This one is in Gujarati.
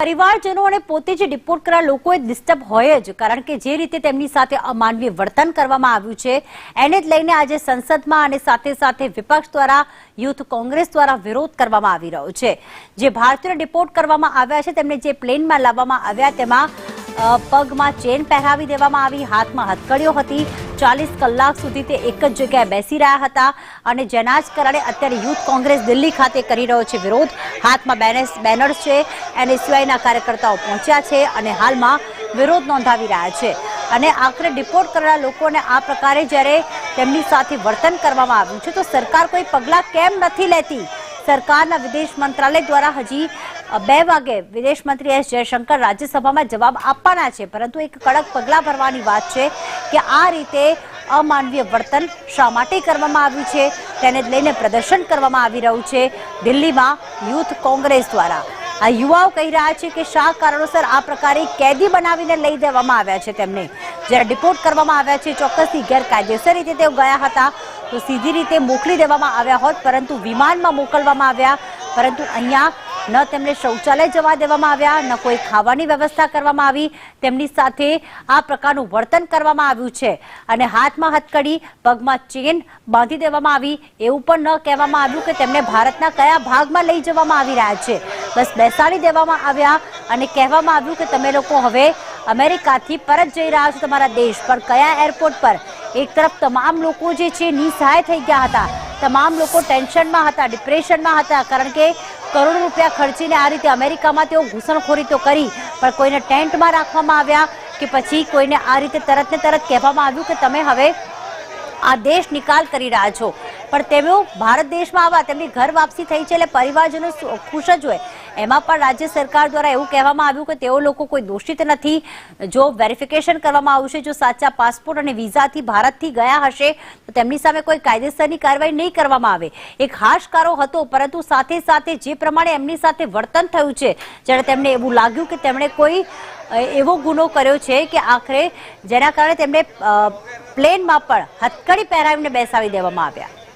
પરિવારજનો અને પોતે જે ડિપોર્ટ કરેલા લોકોએ ડિસ્ટર્બ હોય જ, કારણ કે જે રીતે તેમની સાથે અમાનવીય વર્તન કરવામાં આવ્યું છે એને જ લઈને આજે સંસદમાં અને સાથે સાથે વિપક્ષ દ્વારા યુથ કોંગ્રેસ દ્વારા વિરોધ કરવામાં આવી રહ્યો છે। જે ભારતીયોને ડિપોર્ટ કરવામાં આવ્યા છે તેમને જે પ્લેનમાં લાવવામાં આવ્યા તેમાં પગમાં ચેન પહેરાવી દેવામાં આવી, હાથમાં હથકડીઓ હતી, 40 કલાક સુધી તે એક જ જગ્યાએ બેસી રહ્યા હતા અને જેના જ કારણે અત્યારે યુથ કોંગ્રેસ દિલ્હી ખાતે કરી રહ્યો છે વિરોધ। હાથમાં બેનર્સ છે, NSUIના કાર્યકર્તાઓ પહોંચ્યા છે અને હાલમાં વિરોધ નોંધાવી રહ્યા છે અને આખરે ડિપોર્ટ કરેલા લોકોને આ પ્રકારે જ્યારે તેમની સાથે વર્તન કરવામાં આવ્યું છે તો સરકાર કોઈ પગલાં કેમ નથી લેતી? સરકારના વિદેશ મંત્રાલય દ્વારા હજી 2 વાગે વિદેશ મંત્રી S જયશંકર રાજ્યસભામાં જવાબ આપવાના છે, પરંતુ એક કડક પગલાં ભરવાની વાત છે કે આ રીતે અમાનવીય વર્તન શા માટે કરવામાં આવ્યું છે તેને જ લઈને પ્રદર્શન કરવામાં આવી રહ્યું છે દિલ્હીમાં યુથ કોંગ્રેસ દ્વારા। આ યુવાઓ કહી રહ્યા છે કે શા કારણોસર આ પ્રકારે કેદી બનાવીને લઈ દેવામાં આવ્યા છે, તેમને જ્યારે ડિપોર્ટ કરવામાં આવ્યા છે ચોક્કસથી ગેરકાયદેસર રીતે તેઓ ગયા હતા તો સીધી રીતે મોકલી દેવામાં આવ્યા હોત, પરંતુ વિમાનમાં મોકલવામાં આવ્યા, પરંતુ અહીંયા ન તેમને શૌચાલય જવા દેવામાં આવ્યા, ન કોઈ ખાવાની વ્યવસ્થા કરવામાં આવી, તેમની સાથે આ પ્રકારનું વર્તન કરવામાં આવ્યું છે અને હાથમાં હથકડી, પગમાં ચેન બાંધી દેવામાં આવી, એવું પણ ન કહેવામાં આવ્યું કે તેમને ભારતના કયા ભાગમાં લઈ જવામાં આવી રહ્યા છે, બસ બેસાડી દેવામાં આવ્યા અને કહેવામાં આવ્યું કે તમે લોકો હવે અમેરિકાથી પરત જઈ રહ્યા છો તમારા દેશ પર। કયા એરપોર્ટ પર? એક તરફ તમામ લોકો જે છે નિસહાય થઈ ગયા હતા, તમામ લોકો ટેન્શનમાં હતા, ડિપ્રેશનમાં હતા, કારણ કે કરોડો રૂપિયા ખર્ચીને આ રીતે અમેરિકામાં તેઓ ઘૂસણખોરી તો કરી પણ કોઈને ટેન્ટમાં રાખવામાં આવ્યા કે પછી કોઈને આ રીતે તરત ને તરત કહેવામાં આવ્યું કે તમે હવે આ દેશ નિકાલ કરી રહ્યા છો, પણ તેઓ ભારત દેશમાં આવવા તેમની ઘર વાપસી થઈ છે એટલે પરિવારજનો ખુશ જ હોય। એમાં પણ રાજ્ય સરકાર દ્વારા એવું કહેવામાં આવ્યું કે તેઓ લોકો કોઈ દોષિત નથી, જો વેરિફિકેશન કરવામાં આવશે, જો સાચા પાસપોર્ટ અને વિઝાથી ભારતથી ગયા હશે તો તેમની સામે કોઈ કાયદેસરની કાર્યવાહી નહીં કરવામાં આવે। એક હાશકારો હતો, પરંતુ સાથે સાથે જે પ્રમાણે એમની સાથે વર્તન થયું છે, જ્યારે તેમને એવું લાગ્યું કે તેમણે કોઈ એવો ગુનો કર્યો છે કે આખરે જેના કારણે તેમને પ્લેનમાં પણ હથકડી પહેરાવીને બેસાડી દેવામાં આવ્યા।